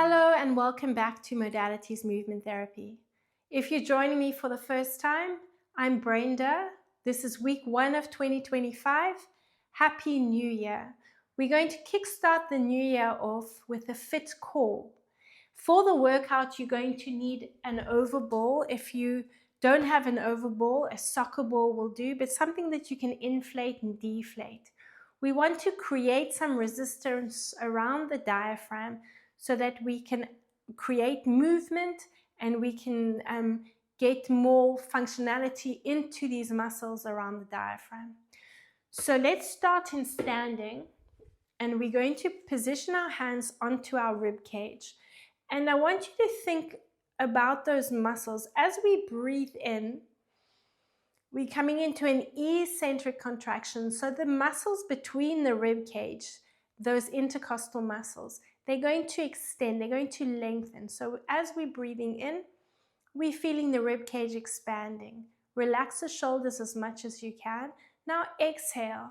Hello and welcome back to Modalities Movement Therapy. If you're joining me for the first time, I'm Brenda. This is week 1 of 2025. Happy New Year. We're going to kickstart the new year off with a fit core. For the workout, you're going to need an overball. If you don't have an overball, a soccer ball will do, but something that you can inflate and deflate. We want to create some resistance around the diaphragm so that we can create movement and we can get more functionality into these muscles around the diaphragm. So let's start in standing, and we're going to position our hands onto our rib cage. And I want you to think about those muscles. As we breathe in, we're coming into an eccentric contraction. So the muscles between the rib cage, those intercostal muscles, they're going to extend, they're going to lengthen. So as we're breathing in, we're feeling the rib cage expanding. Relax the shoulders as much as you can. Now exhale.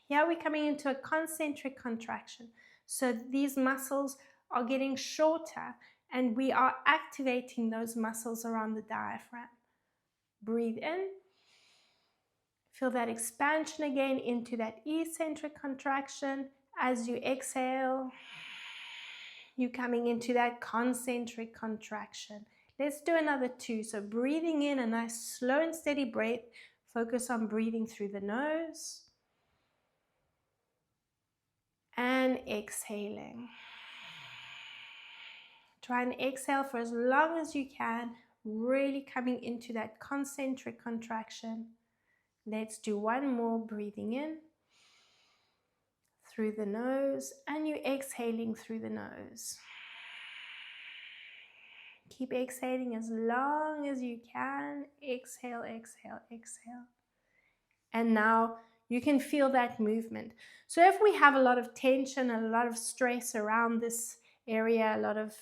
Here we're coming into a concentric contraction. So these muscles are getting shorter and we are activating those muscles around the diaphragm. Breathe in. Feel that expansion again into that eccentric contraction. As you exhale, you're coming into that concentric contraction. Let's do another 2. So breathing in, a nice slow and steady breath. Focus on breathing through the nose. And exhaling. Try and exhale for as long as you can, really coming into that concentric contraction. Let's do one more, breathing in through the nose and you exhaling through the nose. Keep exhaling as long as you can. Exhale, exhale, exhale. And now you can feel that movement. So if we have a lot of tension and a lot of stress around this area, a lot of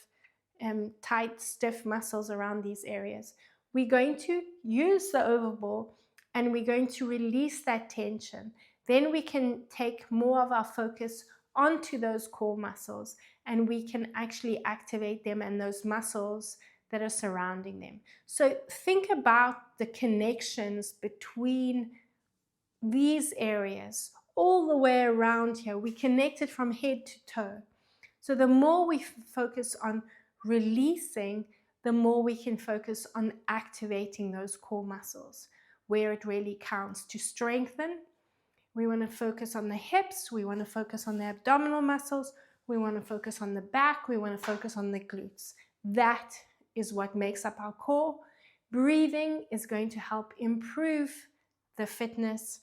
tight, stiff muscles around these areas, we're going to use the overball and we're going to release that tension. Then we can take more of our focus onto those core muscles and we can actually activate them and those muscles that are surrounding them. So think about the connections between these areas all the way around here. We connect it from head to toe. So the more we focus on releasing, the more we can focus on activating those core muscles where it really counts. To strengthen, we want to focus on the hips, we want to focus on the abdominal muscles, we want to focus on the back, we want to focus on the glutes. That is what makes up our core. Breathing is going to help improve the fitness.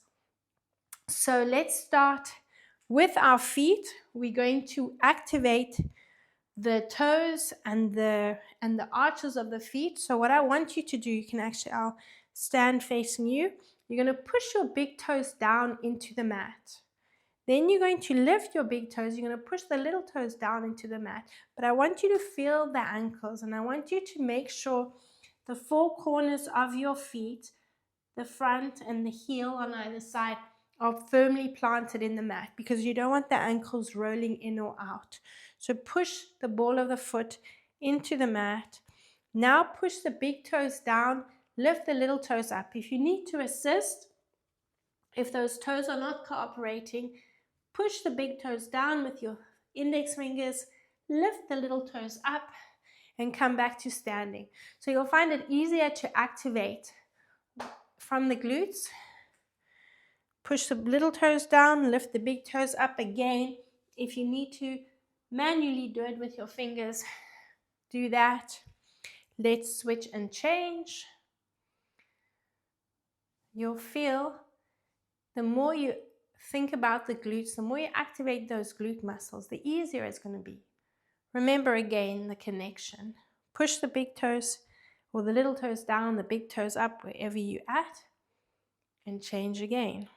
So let's start with our feet. We're going to activate the toes and the arches of the feet. So what I want you to do, I'll stand facing you. You're going to push your big toes down into the mat. Then you're going to lift your big toes. You're going to push the little toes down into the mat. But I want you to feel the ankles, and I want you to make sure the 4 corners of your feet, the front and the heel on either side, are firmly planted in the mat, because you don't want the ankles rolling in or out. So push the ball of the foot into the mat. Now push the big toes down, lift the little toes up. If you need to assist, if those toes are not cooperating, push the big toes down with your index fingers, lift the little toes up, and come back to standing. So you'll find it easier to activate from the glutes. Push the little toes down, lift the big toes up again. If you need to manually do it with your fingers, do that. Let's switch and change. You'll feel the more you think about the glutes, the more you activate those glute muscles, the easier it's going to be. Remember again the connection. Push the big toes or the little toes down, the big toes up, wherever you're at, and change again.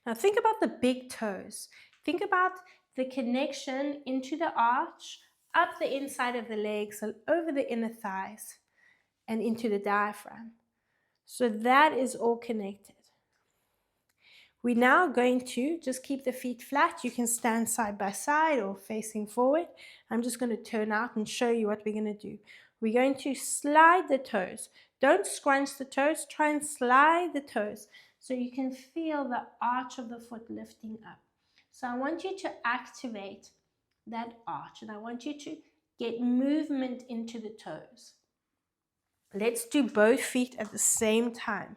Now think about the big toes. Think about the connection into the arch, up the inside of the legs, and over the inner thighs, and into the diaphragm. So that is all connected. We're now going to just keep the feet flat. You can stand side by side or facing forward. I'm just going to turn out and show you what we're going to do. We're going to slide the toes. Don't scrunch the toes. Try and slide the toes so you can feel the arch of the foot lifting up. So I want you to activate that arch, and I want you to get movement into the toes. Let's do both feet at the same time.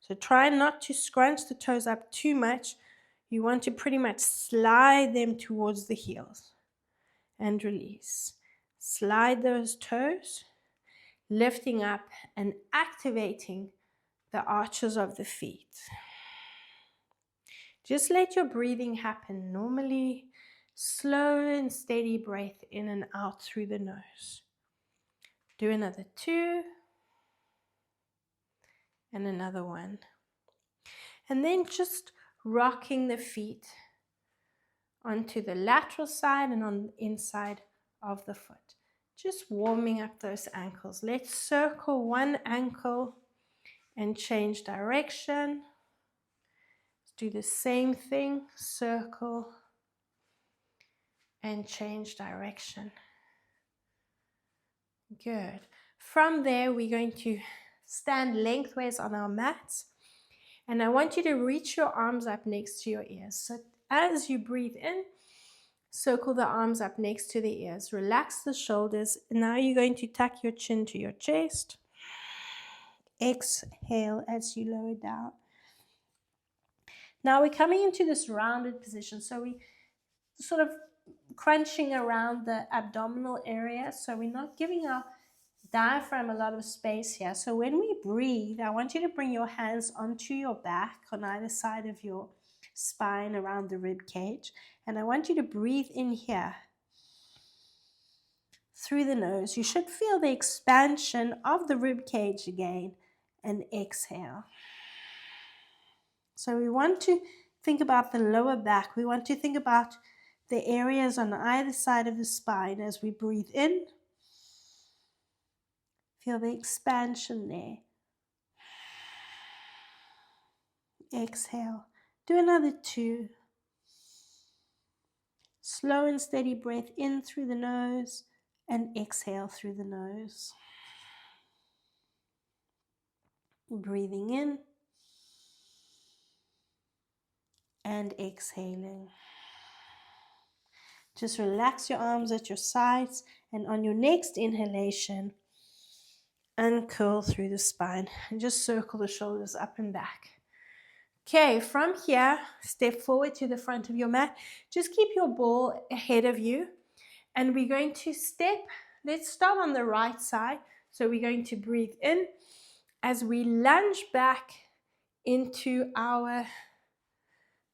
So try not to scrunch the toes up too much. You want to pretty much slide them towards the heels. And release. Slide those toes, lifting up and activating the arches of the feet. Just let your breathing happen normally. Slow and steady breath in and out through the nose. Do another 2. And another 1. And then just rocking the feet onto the lateral side and on the inside of the foot. Just warming up those ankles. Let's circle one ankle and change direction. Let's do the same thing. Circle and change direction. Good. From there, we're going to stand lengthways on our mats. And I want you to reach your arms up next to your ears. So as you breathe in, circle the arms up next to the ears. Relax the shoulders. Now you're going to tuck your chin to your chest. Exhale as you lower down. Now we're coming into this rounded position. So we sort of crunching around the abdominal area. So we're not giving our diaphragm a lot of space here. So when we breathe, I want you to bring your hands onto your back on either side of your spine around the rib cage. And I want you to breathe in here through the nose. You should feel the expansion of the rib cage again, and exhale. So we want to think about the lower back. We want to think about the areas on either side of the spine as we breathe in. Feel the expansion there. Exhale. Do another 2. Slow and steady breath in through the nose and exhale through the nose. Breathing in and exhaling. Just relax your arms at your sides, and on your next inhalation, uncurl through the spine and just circle the shoulders up and back. Okay, from here, step forward to the front of your mat. Just keep your ball ahead of you, and we're going to step. Let's start on the right side. So we're going to breathe in as we lunge back into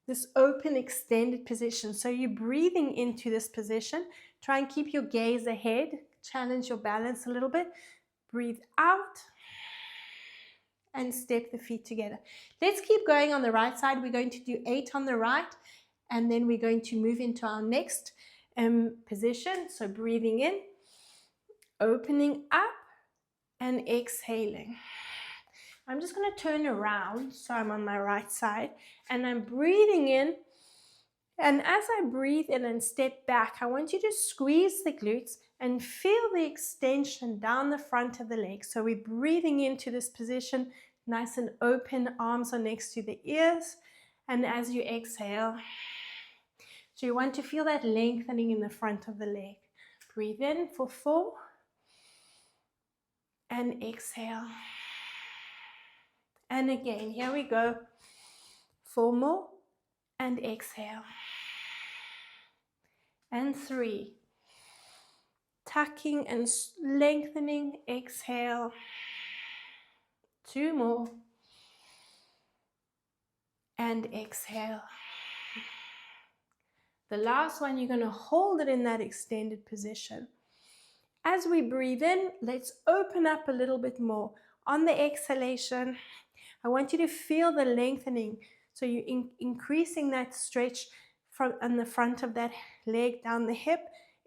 this open extended position. So you're breathing into this position. Try and keep your gaze ahead. Challenge your balance a little bit. Breathe out and step the feet together. Let's keep going on the right side. We're going to do 8 on the right, and then we're going to move into our next position. So breathing in, opening up, and exhaling. I'm just going to turn around so I'm on my right side, and I'm breathing in. And as I breathe in and step back, I want you to squeeze the glutes and feel the extension down the front of the leg. So we're breathing into this position, nice and open, arms are next to the ears. And as you exhale, so you want to feel that lengthening in the front of the leg. Breathe in for 4 and exhale. And again, here we go. 4 more and exhale. And 3. Tucking and lengthening, exhale. 2 more. And exhale. The last one, you're going to hold it in that extended position. As we breathe in, let's open up a little bit more. On the exhalation, I want you to feel the lengthening. So you're increasing that stretch on the front of that leg down the hip.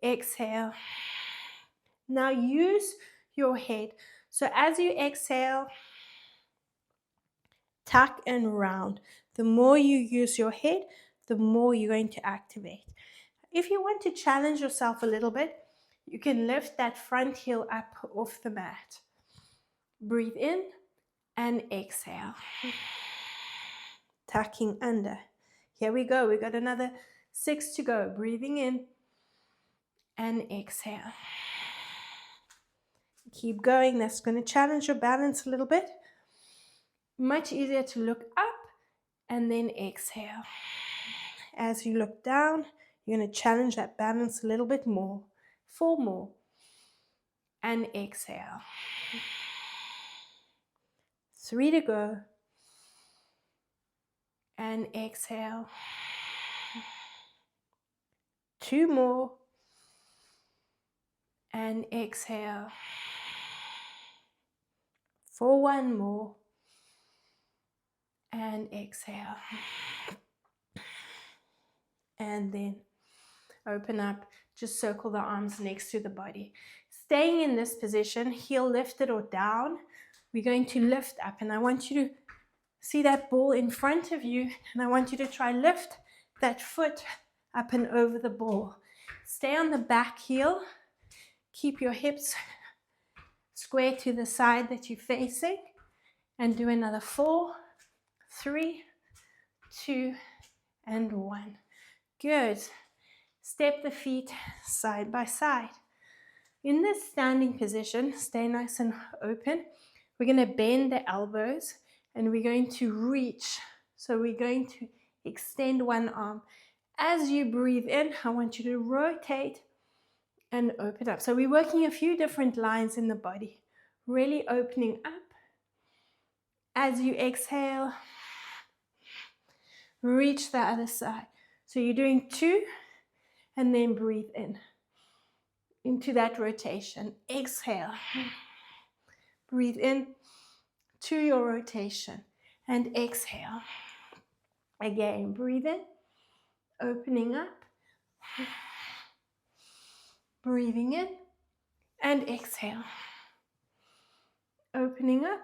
Exhale. Now use your head. So as you exhale, tuck and round. The more you use your head, the more you're going to activate. If you want to challenge yourself a little bit, you can lift that front heel up off the mat. Breathe in and exhale. Tucking under. Here we go. We got another 6 to go. Breathing in and exhale. Keep going. That's going to challenge your balance a little bit. Much easier to look up and then exhale. As you look down, you're going to challenge that balance a little bit more. 4 more. And exhale. 3 to go. And exhale. 2 more. And exhale. For 1 more. And exhale. And then open up. Just circle the arms next to the body. Staying in this position, heel lifted or down, we're going to lift up. And I want you to see that ball in front of you. And I want you to try lift that foot up and over the ball. Stay on the back heel. Keep your hips square to the side that you're facing. And do another 4, 3, 2, and 1. Good. Step the feet side by side. In this standing position, stay nice and open. We're going to bend the elbows and we're going to reach. So we're going to extend one arm. As you breathe in, I want you to rotate and open up. So we're working a few different lines in the body. Really opening up. As you exhale, reach the other side. So you're doing 2 and then breathe in into that rotation. Exhale. Breathe in to your rotation and exhale. Again, breathe in, opening up, breathing in and exhale. Opening up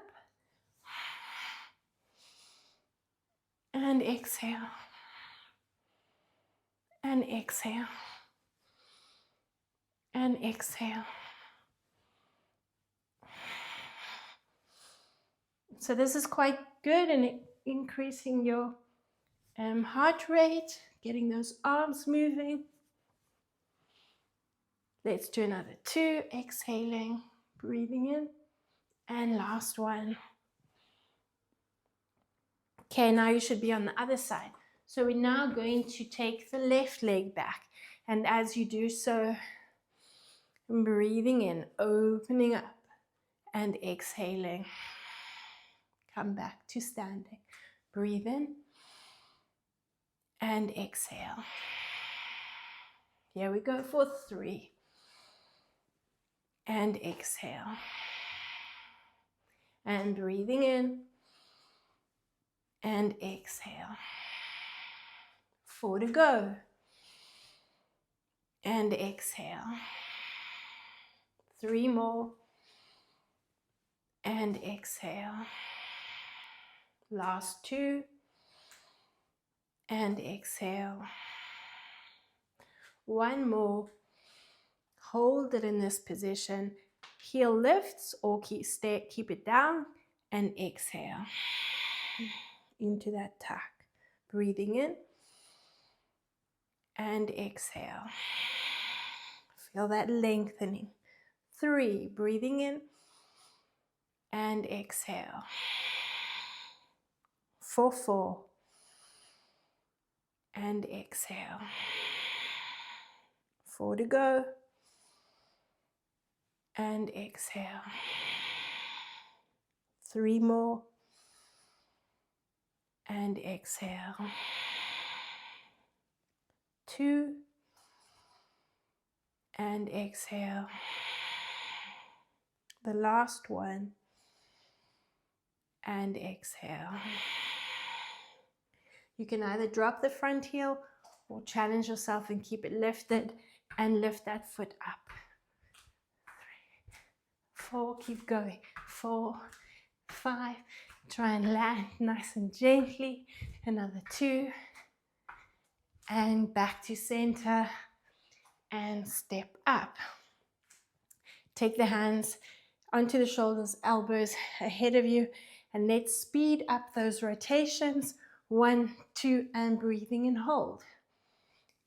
and exhale. And exhale. And exhale. So this is quite good in increasing your heart rate, getting those arms moving. Let's do another 2, exhaling, breathing in, and last one. Okay, now you should be on the other side. So we're now going to take the left leg back. And as you do so, breathing in, opening up, and exhaling. Come back to standing. Breathe in, and exhale. Here we go for 3. And exhale. And breathing in, and exhale. 4 to go. And exhale. 3 more. And exhale. Last 2. And exhale. 1 more. Hold it in this position. Heel lifts or keep it down and exhale into that tuck. Breathing in and exhale. Feel that lengthening. 3, breathing in and exhale. 4, and exhale. 4 to go. And exhale. 3 more. And exhale. 2. And exhale. The last one. And exhale. You can either drop the front heel or challenge yourself and keep it lifted and lift that foot up. 3, 4, keep going. 4, 5, Try and land nice and gently. Another 2. And back to center. And step up. Take the hands onto the shoulders, elbows ahead of you. And let's speed up those rotations. 1, 2, and breathing and hold.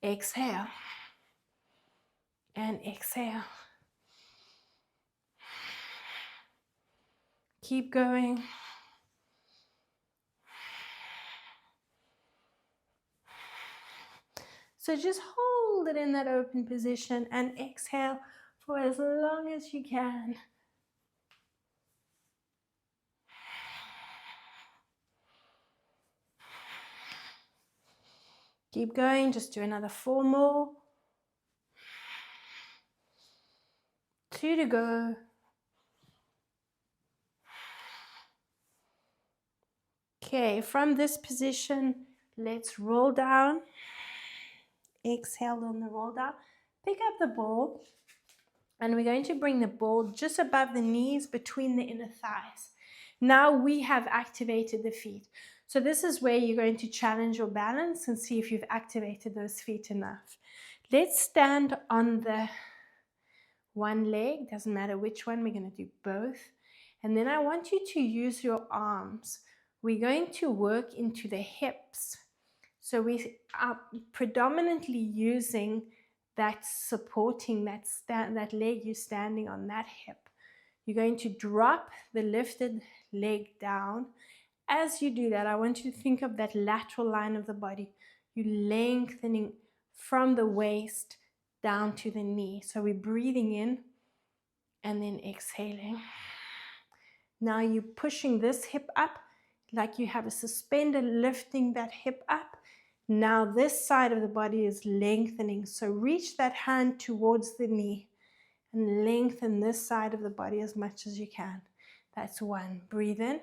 Exhale. And exhale. Keep going. So just hold it in that open position and exhale for as long as you can. Keep going, just do another 4 more. 2 to go. Okay, from this position, let's roll down. Exhale on the roll down. Pick up the ball, and we're going to bring the ball just above the knees, between the inner thighs. Now we have activated the feet. So this is where you're going to challenge your balance and see if you've activated those feet enough. Let's stand on the one leg, doesn't matter which one, we're going to do both. And then I want you to use your arms. We're going to work into the hips. So we are predominantly using that supporting that leg you're standing on, that hip. You're going to drop the lifted leg down. As you do that, I want you to think of that lateral line of the body. You're lengthening from the waist down to the knee. So we're breathing in and then exhaling. Now you're pushing this hip up like you have a suspender, lifting that hip up. Now this side of the body is lengthening. So reach that hand towards the knee and lengthen this side of the body as much as you can. That's 1. Breathe in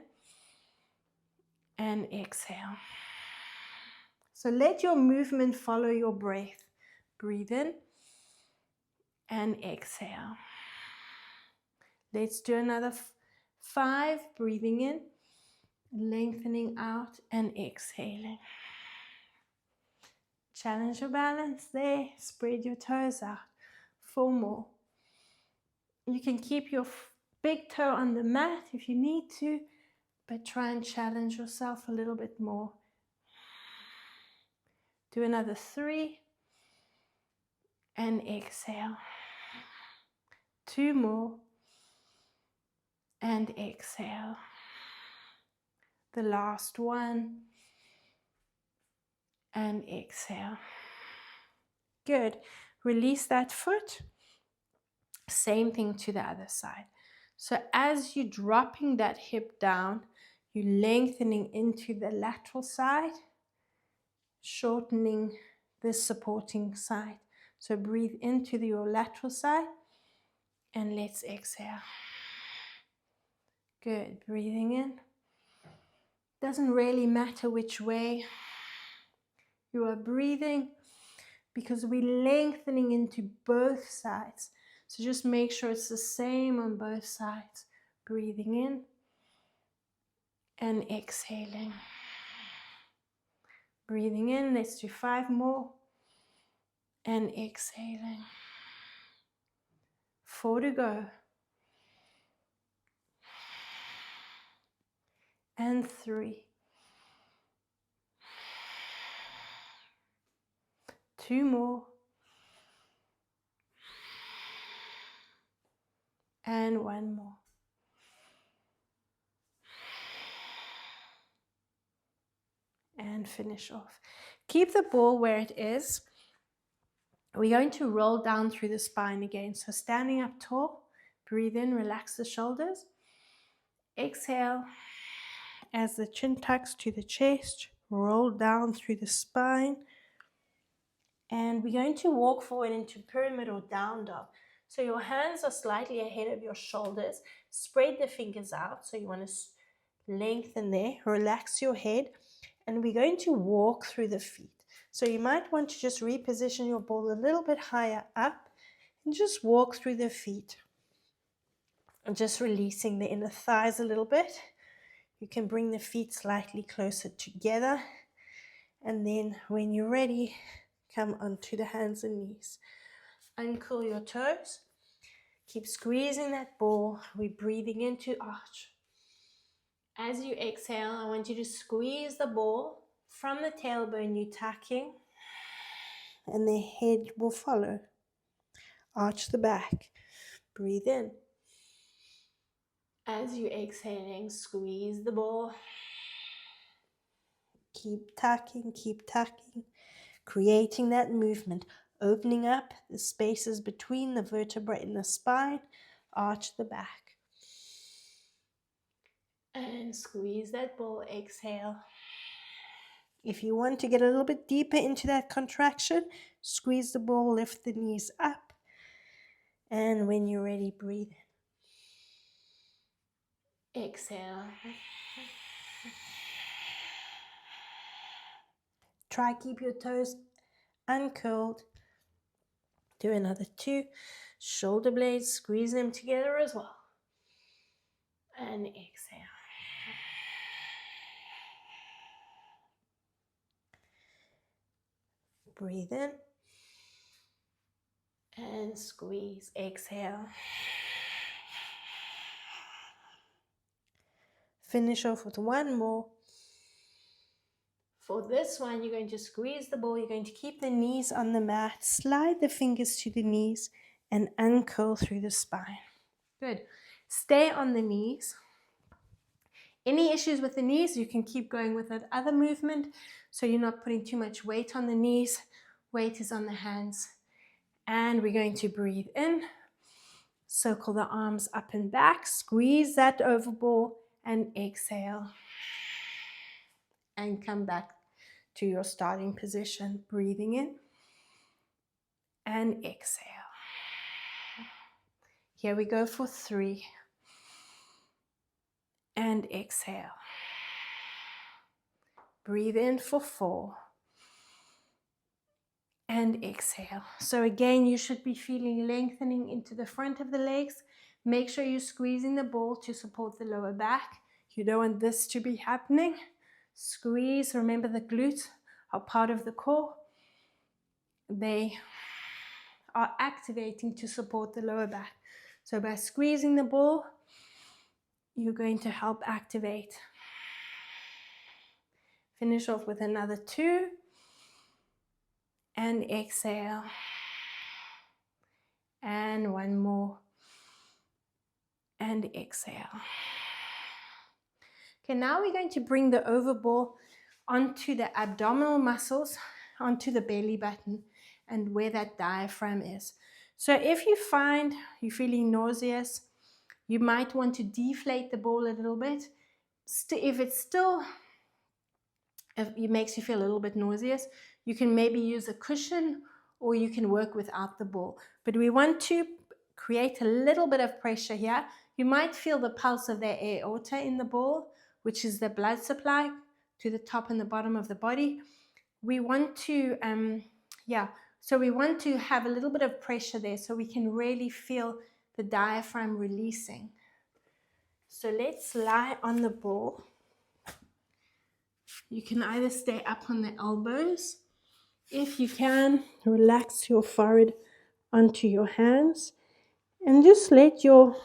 and exhale. So let your movement follow your breath. Breathe in and exhale. Let's do another 5. Breathing in, lengthening out and exhaling. Challenge your balance there. Spread your toes out. 4 more. You can keep your big toe on the mat if you need to, but try and challenge yourself a little bit more. Do another 3 and exhale. 2 more and exhale. The last one and exhale. Good. Release that foot. Same thing to the other side. So as you're dropping that hip down, you're lengthening into the lateral side, shortening the supporting side. So breathe into your lateral side and let's exhale. Good. Breathing in. Doesn't really matter which way you are breathing because we're lengthening into both sides. So just make sure it's the same on both sides. Breathing in and exhaling. Breathing in, let's do 5 more. And exhaling. 4 to go. And 3. 2 more. And 1 more. And finish off. Keep the ball where it is. We're going to roll down through the spine again. So standing up tall, breathe in, relax the shoulders. Exhale as the chin tucks to the chest, roll down through the spine. And we're going to walk forward into pyramid or down dog. So your hands are slightly ahead of your shoulders. Spread the fingers out. So you want to lengthen there, relax your head. And we're going to walk through the feet. So you might want to just reposition your ball a little bit higher up and just walk through the feet. And just releasing the inner thighs a little bit. You can bring the feet slightly closer together. And then when you're ready, come onto the hands and knees. Uncurl your toes. Keep squeezing that ball. We're breathing into arch. As you exhale, I want you to squeeze the ball from the tailbone you're tucking, and the head will follow. Arch the back. Breathe in. As you're exhaling, squeeze the ball. Keep tucking, creating that movement, opening up the spaces between the vertebrae in the spine. Arch the back. And squeeze that ball, exhale. If you want to get a little bit deeper into that contraction, squeeze the ball, lift the knees up. And when you're ready, breathe in. Exhale. Try keep your toes uncurled. Do another 2. Shoulder blades, squeeze them together as well. And exhale. Breathe in. And squeeze. Exhale. Finish off with one more. For this one, you're going to squeeze the ball. You're going to keep the knees on the mat. Slide the fingers to the knees and uncurl through the spine. Good. Stay on the knees. Any issues with the knees, you can keep going with that other movement, so you're not putting too much weight on the knees. Weight is on the hands. And we're going to breathe in. Circle the arms up and back. Squeeze that over ball and exhale. And come back to your starting position. Breathing in and exhale. Here we go for 3. And exhale. Breathe in for 4. And exhale. So again, you should be feeling lengthening into the front of the legs. Make sure you're squeezing the ball to support the lower back. You don't want this to be happening. Squeeze. Remember, the glutes are part of the core. They are activating to support the lower back. So by squeezing the ball, you're going to help activate. Finish off with another 2. And exhale. And one more. And exhale. Okay, now we're going to bring the over ball onto the abdominal muscles, onto the belly button, and where that diaphragm is. So if you find you're feeling nauseous, you might want to deflate the ball a little bit. If it makes you feel a little bit nauseous, you can maybe use a cushion, or you can work without the ball. But we want to create a little bit of pressure here. You might feel the pulse of the aorta in the ball, which is the blood supply to the top and the bottom of the body. We want to, so we want to have a little bit of pressure there so we can really feel the diaphragm releasing. So let's lie on the ball. You can either stay up on the elbows. If you can, relax your forehead onto your hands and just let your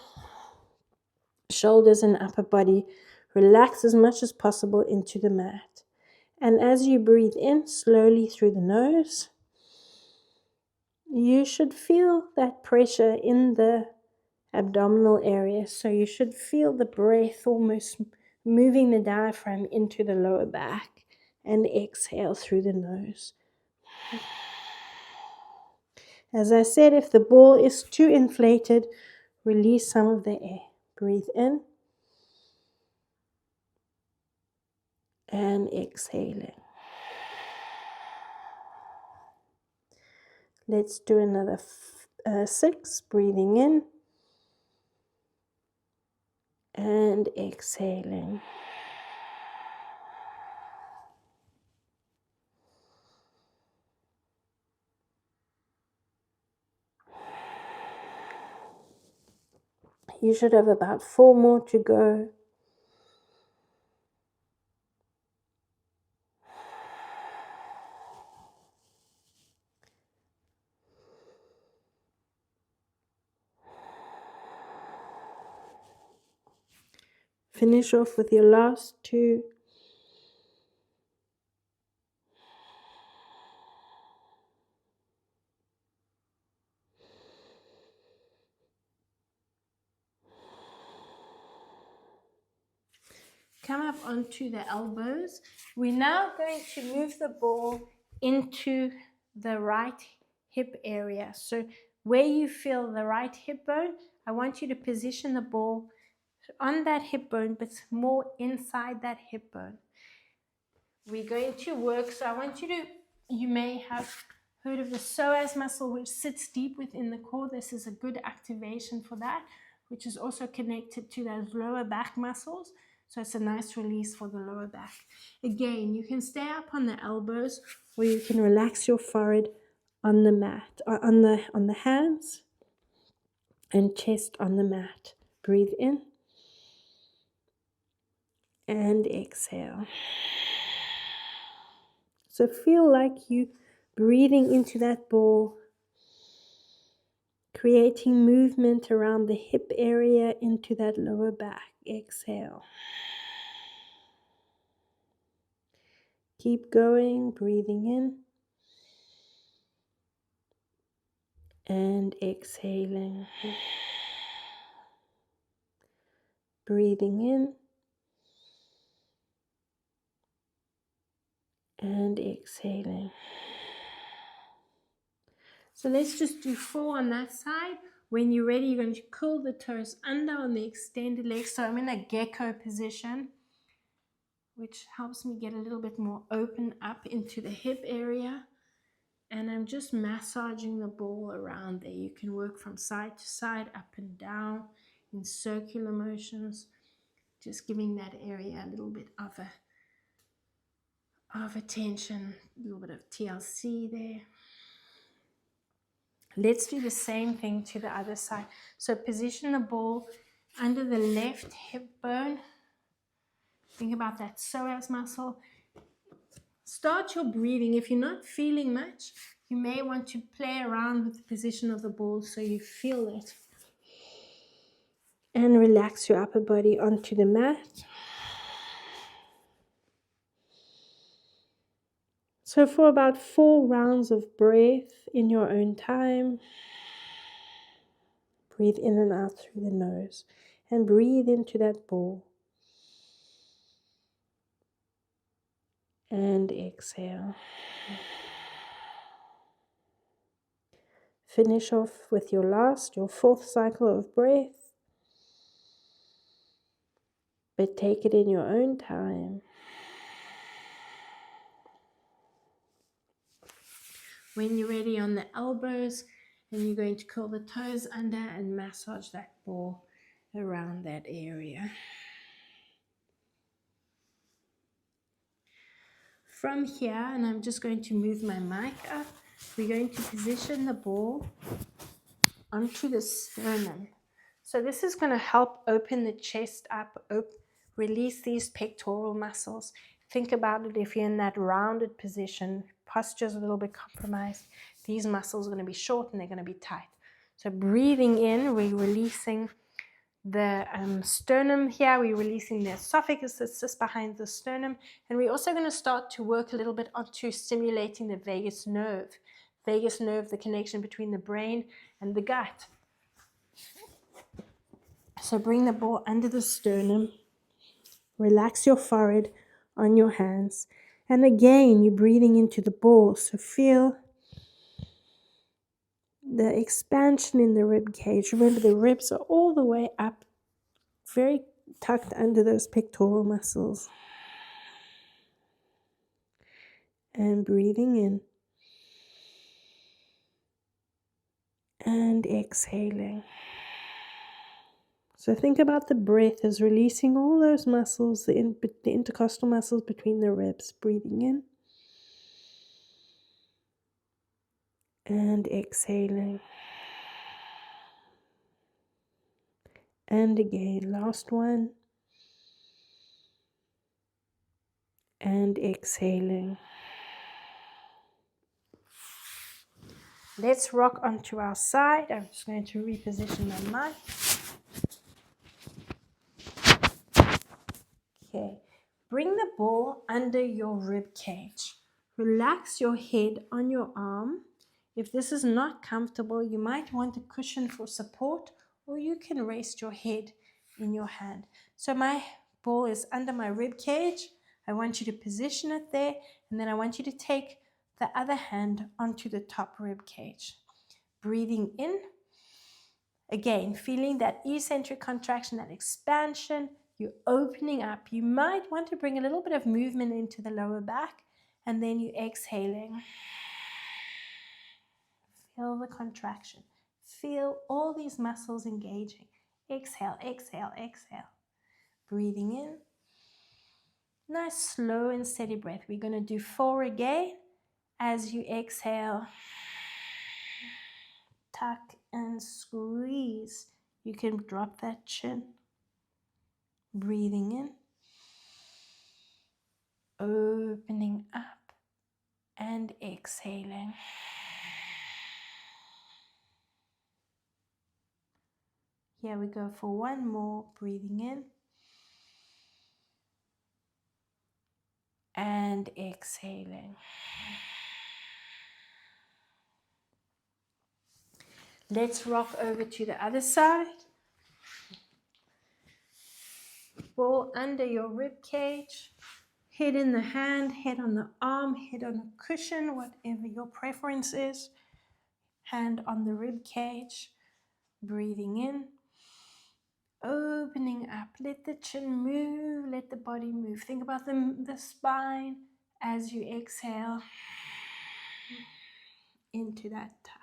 shoulders and upper body relax as much as possible into the mat. And as you breathe in slowly through the nose, you should feel that pressure in the abdominal area. So you should feel the breath almost moving the diaphragm into the lower back, and exhale through the nose. As I said, if the ball is too inflated, release some of the air. Breathe in and exhaling. Let's do another 6. Breathing in and exhaling. You should have about 4 more to go. Finish off with your last two. Come up onto the elbows. We're now going to move the ball into the right hip area. So where you feel the right hip bone, I want you to position the ball on that hip bone, but more inside that hip bone. We're going to work, so I want you may have heard of the psoas muscle, which sits deep within the core. This is a good activation for that, which is also connected to those lower back muscles. So it's a nice release for the lower back. Again, you can stay up on the elbows, or you can relax your forehead on the mat, on the hands, and chest on the mat. Breathe in and exhale. So feel like you breathing into that ball, creating movement around the hip area into that lower back. Exhale. Keep going, breathing in and exhaling. Breathing in and exhaling. So let's just do 4 on that side. When you're ready, you're going to curl the toes under on the extended legs. So I'm in a gecko position, which helps me get a little bit more open up into the hip area. And I'm just massaging the ball around there. You can work from side to side, up and down in circular motions, just giving that area a little bit of attention, a little bit of TLC there. Let's do the same thing to the other side. So position the ball under the left hip bone. Think about that psoas muscle. Start your breathing. If you're not feeling much, you may want to play around with the position of the ball so you feel it. And relax your upper body onto the mat. So for about 4 rounds of breath in your own time, breathe in and out through the nose and breathe into that ball. And exhale. Finish off with your 4th cycle of breath. But take it in your own time. When you're ready on the elbows, and you're going to curl the toes under and massage that ball around that area. From here, and I'm just going to move my mic up, we're going to position the ball onto the sternum. So this is going to help open the chest up, release these pectoral muscles. Think about it, if you're in that rounded position, posture's a little bit compromised, these muscles are going to be short and they're going to be tight. So breathing in, we're releasing the sternum here, we're releasing the esophagus that sits behind the sternum, and we're also going to start to work a little bit onto stimulating the vagus nerve. Vagus nerve, the connection between the brain and the gut. So bring the ball under the sternum, relax your forehead on your hands, and again you're breathing into the ball, so feel the expansion in the rib cage. Remember, the ribs are all the way up, very tucked under those pectoral muscles. And breathing in and exhaling. So think about the breath as releasing all those muscles, the intercostal muscles between the ribs. Breathing in and exhaling. And again, last one. And exhaling. Let's rock onto our side. I'm just going to reposition my mic. bring the ball under your rib cage. Relax your head on your arm. If this is not comfortable, you might want a cushion for support, or you can rest your head in your hand. So my ball is under my rib cage. I want you to position it there, and then I want you to take the other hand onto the top rib cage. Breathing in. Again, feeling that eccentric contraction, that expansion. You're opening up. You might want to bring a little bit of movement into the lower back, and then you're exhaling. Feel the contraction. Feel all these muscles engaging. Exhale, exhale, exhale. Breathing in. Nice, slow and steady breath. We're going to do 4 again. As you exhale, tuck and squeeze. You can drop that chin. Breathing in. Opening up and exhaling. Here we go for one more. Breathing in and exhaling. Let's rock over to the other side. Ball under your rib cage. Head in the hand, head on the arm, head on a cushion, whatever your preference is. Hand on the rib cage. Breathing in. Opening up. Let the chin move. Let the body move. Think about the spine as you exhale into that tuck.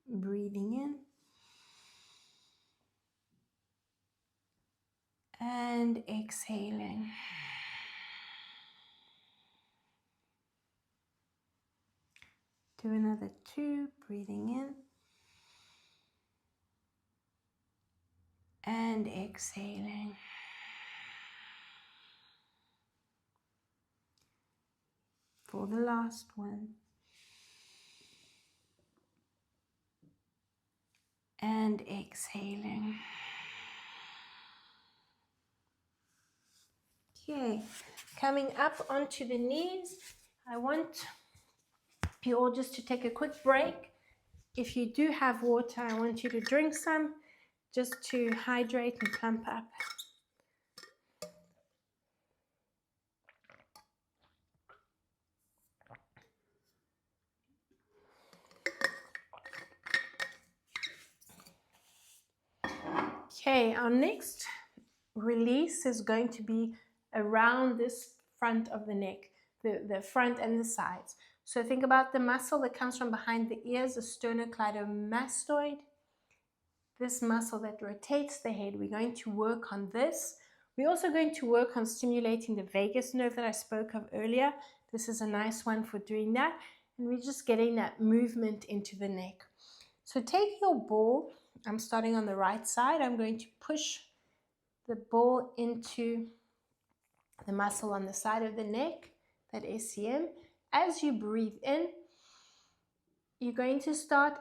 Breathing in. And exhaling. Do another 2. Breathing in. And exhaling. For the last one. And exhaling. Okay, coming up onto the knees. I want you all just to take a quick break. If you do have water, I want you to drink some just to hydrate and plump up. Okay, our next release is going to be around this front of the neck, the front and the sides. So think about the muscle that comes from behind the ears, the sternocleidomastoid. This muscle that rotates the head, we're going to work on this. We're also going to work on stimulating the vagus nerve that I spoke of earlier. This is a nice one for doing that. And we're just getting that movement into the neck. So take your ball. I'm starting on the right side. I'm going to push the ball into the muscle on the side of the neck, that SCM. As you breathe in, you're going to start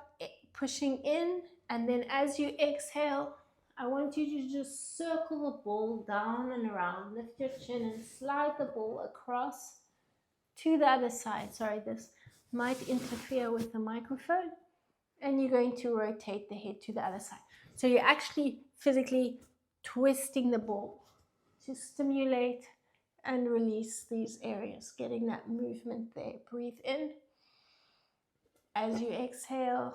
pushing in, and then as you exhale, I want you to just circle the ball down and around. Lift your chin and slide the ball across to the other side. Sorry, this might interfere with the microphone. And you're going to rotate the head to the other side. So you're actually physically twisting the ball to stimulate and release these areas, getting that movement there. Breathe in. As you exhale,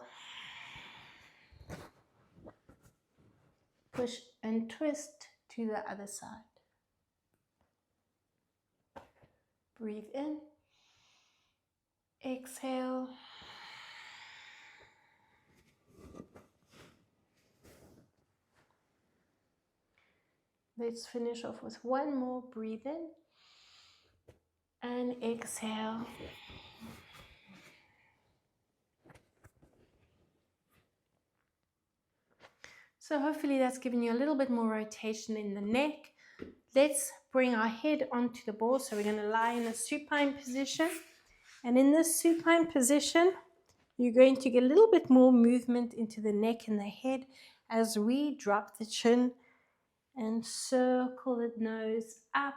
push and twist to the other side. Breathe in. Exhale. Let's finish off with one more. Breathe in and exhale. So hopefully that's given you a little bit more rotation in the neck. Let's bring our head onto the ball. So we're going to lie in a supine position. And in this supine position, you're going to get a little bit more movement into the neck and the head as we drop the chin and circle the nose up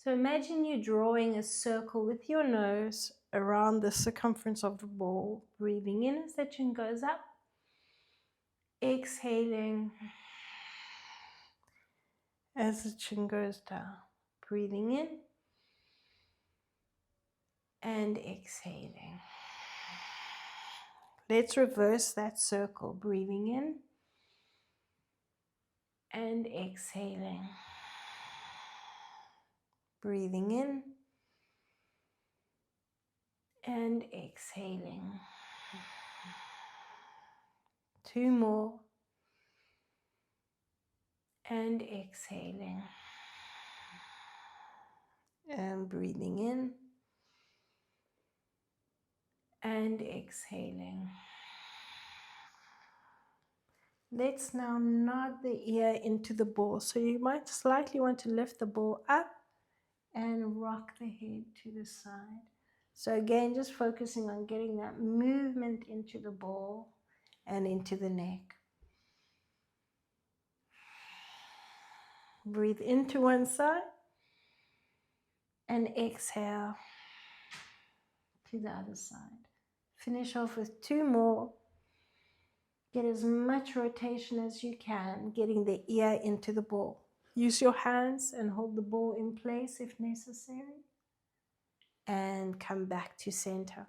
So imagine you drawing a circle with your nose around the circumference of the ball, breathing in as the chin goes up, exhaling as the chin goes down, breathing in and exhaling. Let's reverse that circle, breathing in and exhaling. Breathing in and exhaling. 2 more. And exhaling. And breathing in and exhaling. Let's now nod the ear into the ball. So you might slightly want to lift the ball up and rock the head to the side. So again, just focusing on getting that movement into the ball and into the neck. Breathe into one side and exhale to the other side. Finish off with 2 more. Get as much rotation as you can, getting the ear into the ball. Use your hands and hold the ball in place if necessary. And come back to center.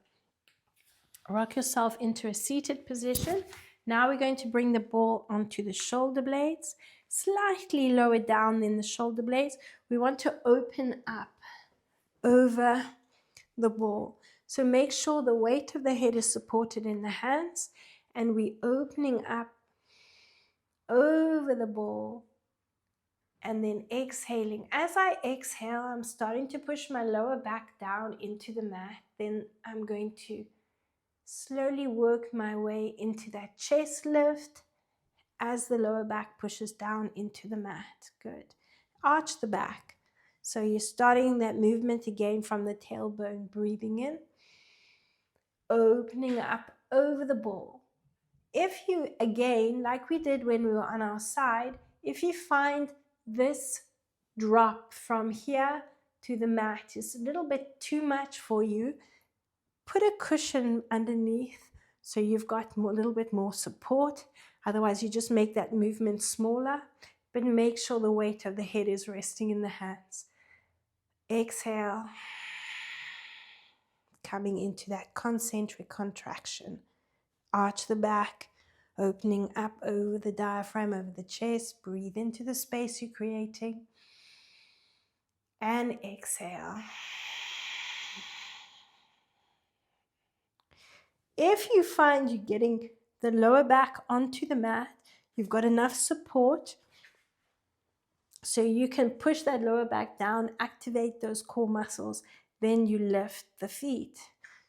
Rock yourself into a seated position. Now we're going to bring the ball onto the shoulder blades, slightly lower down than the shoulder blades. We want to open up over the ball. So make sure the weight of the head is supported in the hands, and we're opening up over the ball and then exhaling. As I exhale, I'm starting to push my lower back down into the mat. Then I'm going to slowly work my way into that chest lift as the lower back pushes down into the mat. Good. Arch the back. So you're starting that movement again from the tailbone, breathing in, opening up over the ball. If you, again, like we did when we were on our side, if you find this drop from here to the mat is a little bit too much for you, put a cushion underneath so you've got a little bit more support. Otherwise, you just make that movement smaller, but make sure the weight of the head is resting in the hands. Exhale, coming into that concentric contraction. Arch the back, opening up over the diaphragm, over the chest. Breathe into the space you're creating. And exhale. If you find you're getting the lower back onto the mat, you've got enough support so you can push that lower back down, activate those core muscles, then you lift the feet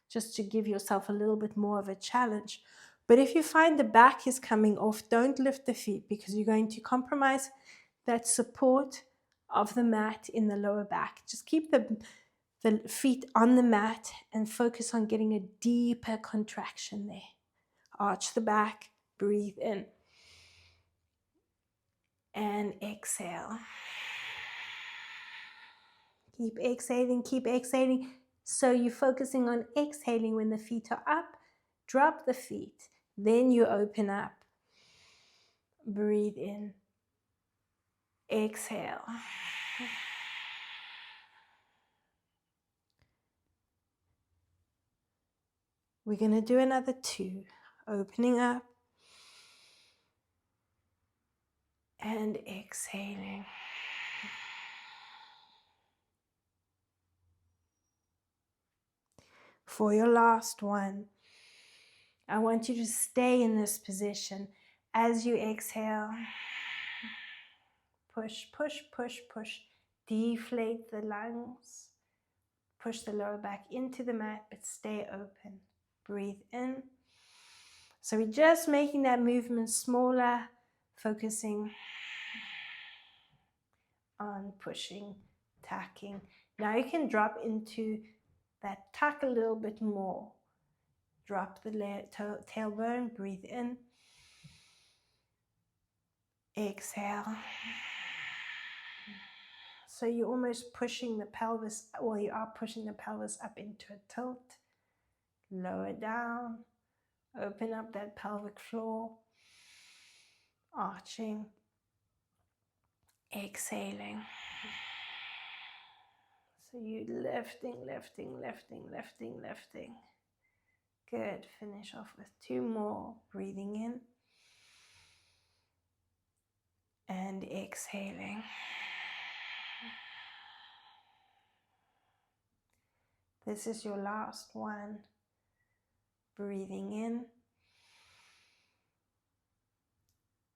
just to give yourself a little bit more of a challenge. But if you find the back is coming off, don't lift the feet because you're going to compromise that support of the mat in the lower back. Just keep the feet on the mat and focus on getting a deeper contraction there. Arch the back, breathe in, and exhale. Keep exhaling, keep exhaling. So you're focusing on exhaling when the feet are up. Drop the feet. Then you open up. Breathe in. Exhale. We're going to do another 2. Opening up. And exhaling. For your last one, I want you to stay in this position as you exhale. Push, push, push, push. Deflate the lungs. Push the lower back into the mat, but stay open. Breathe in. So we're just making that movement smaller, focusing on pushing, tucking. Now you can drop into that tuck a little bit more. Drop the tailbone, breathe in. Exhale. So you're almost pushing the pelvis, well, you are pushing the pelvis up into a tilt. Lower down. Open up that pelvic floor. Arching. Exhaling. So you lifting, lifting, lifting, lifting, lifting. Good. Finish off with 2 more. Breathing in. And exhaling. This is your last one. Breathing in.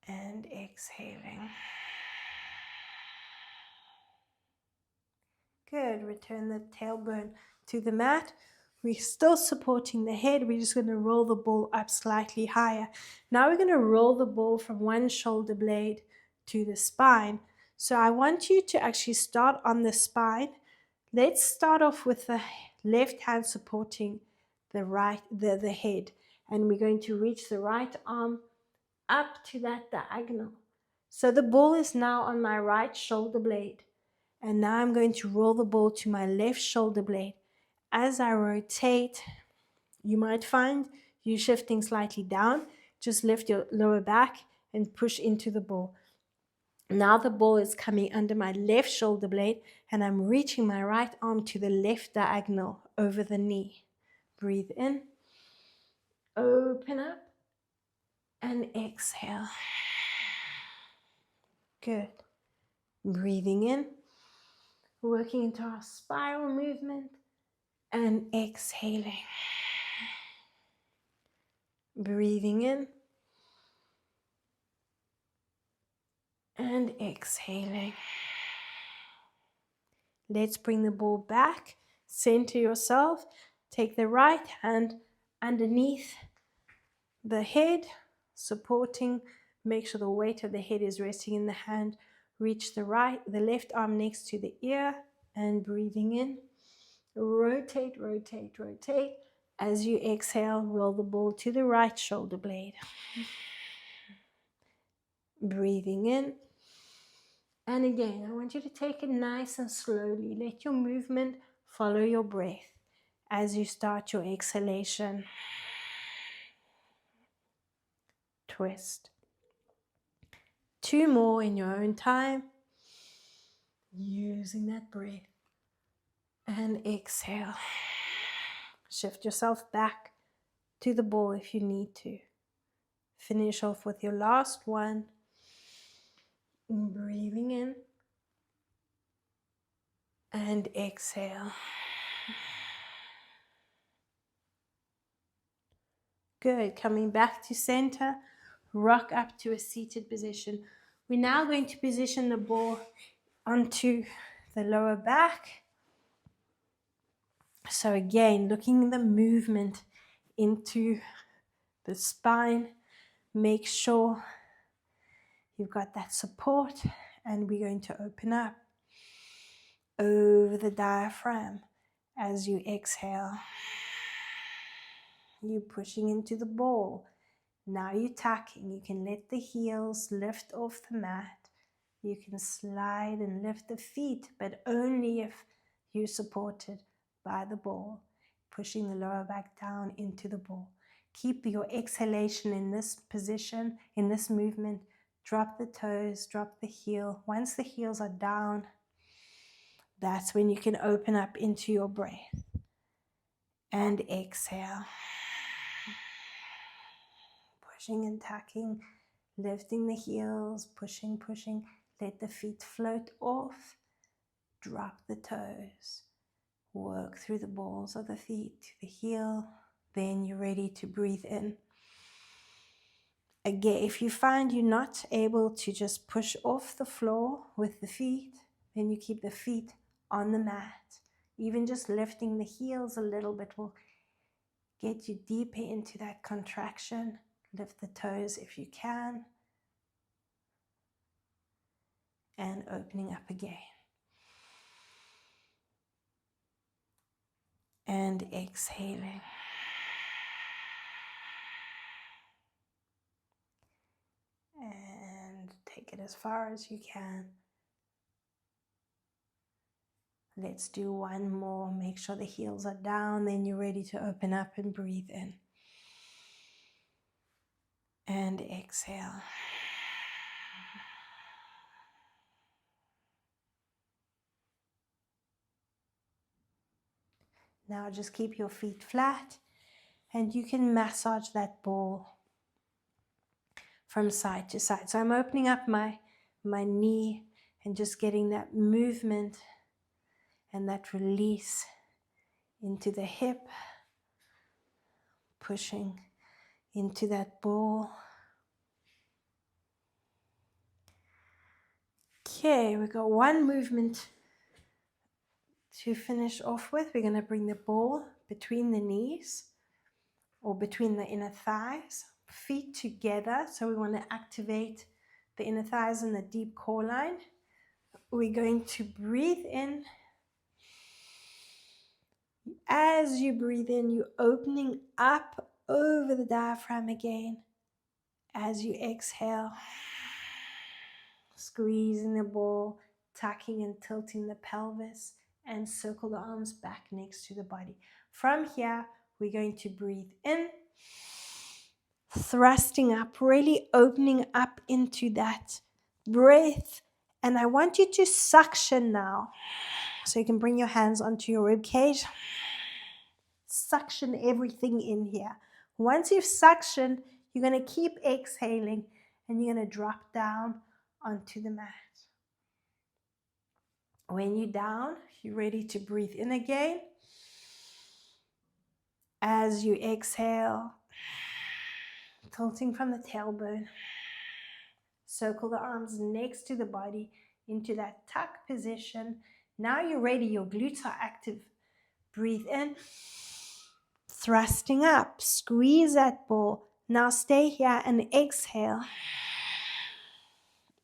And exhaling. Good. Return the tailbone to the mat. We're still supporting the head. We're just going to roll the ball up slightly higher. Now we're going to roll the ball from one shoulder blade to the spine. So I want you to actually start on the spine. Let's start off with the left hand supporting the head. And we're going to reach the right arm up to that diagonal. So the ball is now on my right shoulder blade. And now I'm going to roll the ball to my left shoulder blade. As I rotate, you might find you shifting slightly down. Just lift your lower back and push into the ball. Now the ball is coming under my left shoulder blade and I'm reaching my right arm to the left diagonal over the knee. Breathe in, open up, and exhale. Good. Breathing in, working into our spiral movement, and exhaling. Breathing in, and exhaling. Let's bring the ball back, center yourself, take the right hand underneath the head, supporting, make sure the weight of the head is resting in the hand, reach the left arm next to the ear, and breathing in, rotate, rotate, rotate. As you exhale, roll the ball to the right shoulder blade. Breathing in. And again, I want you to take it nice and slowly. Let your movement follow your breath as you start your exhalation. Twist. 2 more in your own time. Using that breath. And exhale. Shift yourself back to the ball if you need to. Finish off with your last one. Breathing in. And exhale. Good. Coming back to center. Rock up to a seated position. We're now going to position the ball onto the lower back. So again, looking at the movement into the spine. Make sure you've got that support. And we're going to open up over the diaphragm as you exhale. You're pushing into the ball. Now you're tucking. You can let the heels lift off the mat. You can slide and lift the feet, but only if you're supported by the ball. Pushing the lower back down into the ball. Keep your exhalation in this position, in this movement. Drop the toes, drop the heel. Once the heels are down, that's when you can open up into your breath. And exhale. Pushing and tucking, lifting the heels, pushing, pushing. Let the feet float off. Drop the toes. Work through the balls of the feet to the heel. Then you're ready to breathe in. Again, if you find you're not able to just push off the floor with the feet, then you keep the feet on the mat. Even just lifting the heels a little bit will get you deeper into that contraction. Lift the toes if you can. And opening up again. And exhaling. And take it as far as you can. Let's do one more. Make sure the heels are down. Then you're ready to open up and breathe in. And exhale. Now just keep your feet flat and you can massage that ball from side to side. So I'm opening up my knee and just getting that movement and that release into the hip, pushing into that ball. Okay, we've got one movement to finish off with. We're going to bring the ball between the knees or between the inner thighs, feet together. So we want to activate the inner thighs and the deep core line. We're going to breathe in. As you breathe in, you're opening up over the diaphragm again. As you exhale, squeezing the ball, tucking and tilting the pelvis, and circle the arms back next to the body. From here, we're going to breathe in, thrusting up, really opening up into that breath. And I want you to suction now. So you can bring your hands onto your rib cage. Suction everything in here. Once you've suctioned, you're going to keep exhaling and you're going to drop down onto the mat. When you're down, you're ready to breathe in again. As you exhale, tilting from the tailbone, circle the arms next to the body into that tuck position. Now you're ready, your glutes are active. Breathe in, thrusting up, squeeze that ball. Now stay here and exhale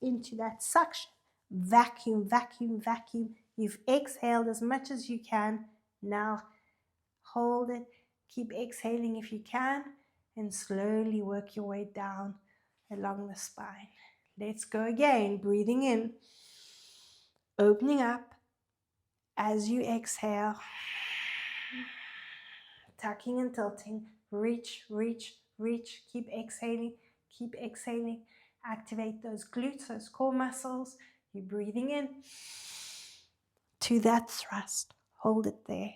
into that suction. Vacuum, vacuum, vacuum. You've exhaled as much as you can. Now hold it. Keep exhaling if you can and slowly work your way down along the spine. Let's go again. Breathing in, opening up as you exhale, tucking and tilting. Reach, reach, reach. Keep exhaling, keep exhaling. Activate those glutes, those core muscles. You're breathing in to that thrust. Hold it there.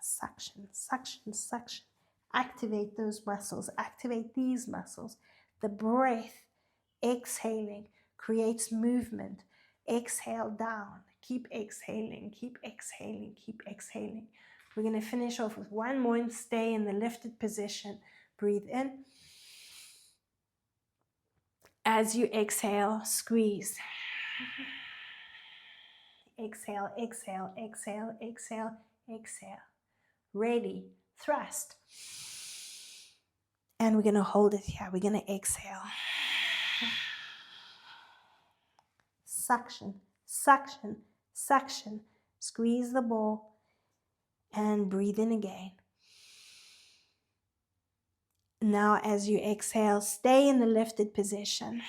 Suction, suction, suction. Activate those muscles. Activate these muscles. The breath, exhaling, creates movement. Exhale down. Keep exhaling, keep exhaling, keep exhaling. We're going to finish off with one more and stay in the lifted position. Breathe in. As you exhale, squeeze. Exhale, exhale, exhale, exhale, exhale. Ready, thrust. And we're going to hold it here. We're going to exhale. Suction, suction, suction. Squeeze the ball and breathe in again. Now as you exhale, stay in the lifted position.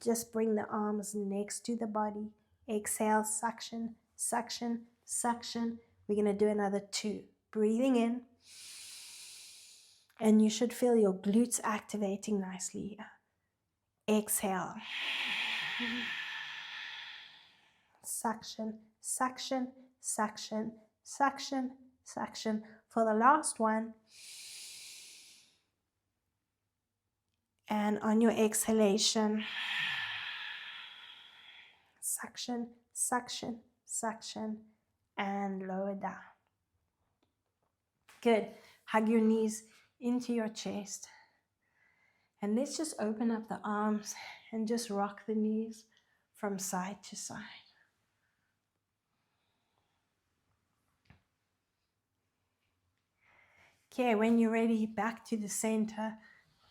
Just bring the arms next to the body. Exhale, suction, suction, suction. We're going to do another 2. Breathing in. And you should feel your glutes activating nicely here. Exhale. Suction, suction, suction, suction, suction. For the last one. And on your exhalation, suction, suction, suction, and lower down. Good. Hug your knees into your chest. And let's just open up the arms and just rock the knees from side to side. Okay, when you're ready, back to the center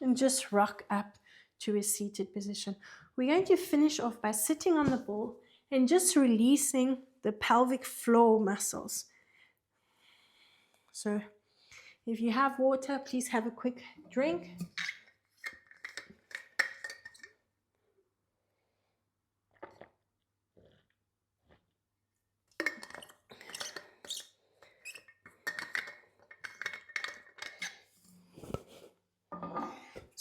and just rock up to a seated position. We're going to finish off by sitting on the ball and just releasing the pelvic floor muscles. So if you have water, please have a quick drink.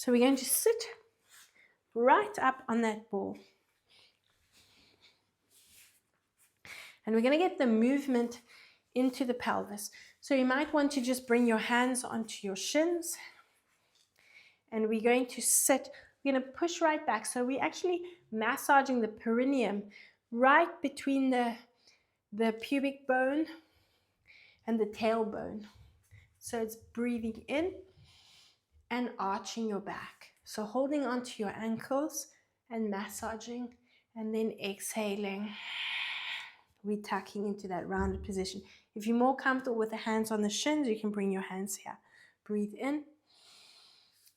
So we're going to sit right up on that ball. And we're going to get the movement into the pelvis. So you might want to just bring your hands onto your shins. And we're going to sit, we're going to push right back. So we're actually massaging the perineum right between the pubic bone and the tailbone. So it's breathing in and arching your back. So holding onto your ankles and massaging, and then exhaling. We're tucking into that rounded position. If you're more comfortable with the hands on the shins, you can bring your hands here. Breathe in,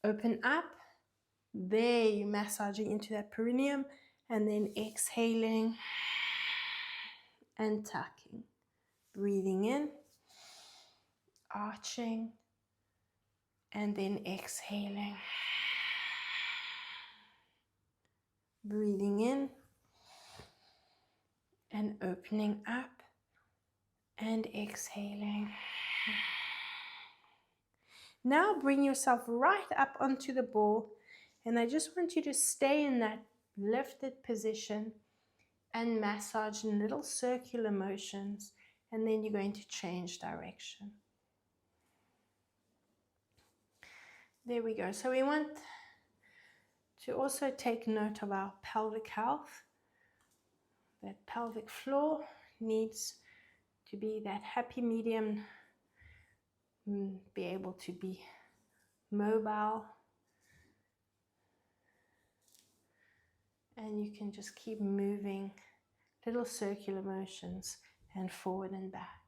open up. There, you're massaging into that perineum, and then exhaling and tucking. Breathing in, arching, and then exhaling. Breathing in and opening up and exhaling. Now bring yourself right up onto the ball, and I just want you to stay in that lifted position and massage in little circular motions, and then you're going to change direction. There we go. So we want to also take note of our pelvic health. That pelvic floor needs to be that happy medium, be able to be mobile. And you can just keep moving little circular motions and forward and back.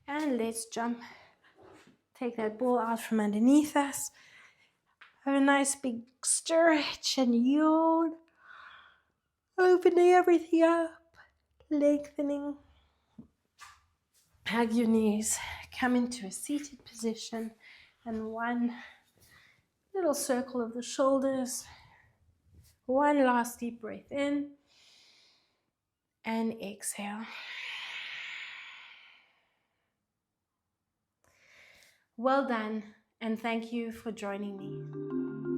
And let's jump. Take that ball out from underneath us. Have a nice big stretch and yawn. Opening everything up. Lengthening. Hug your knees. Come into a seated position. And one little circle of the shoulders. One last deep breath in. And exhale. Well done, and thank you for joining me.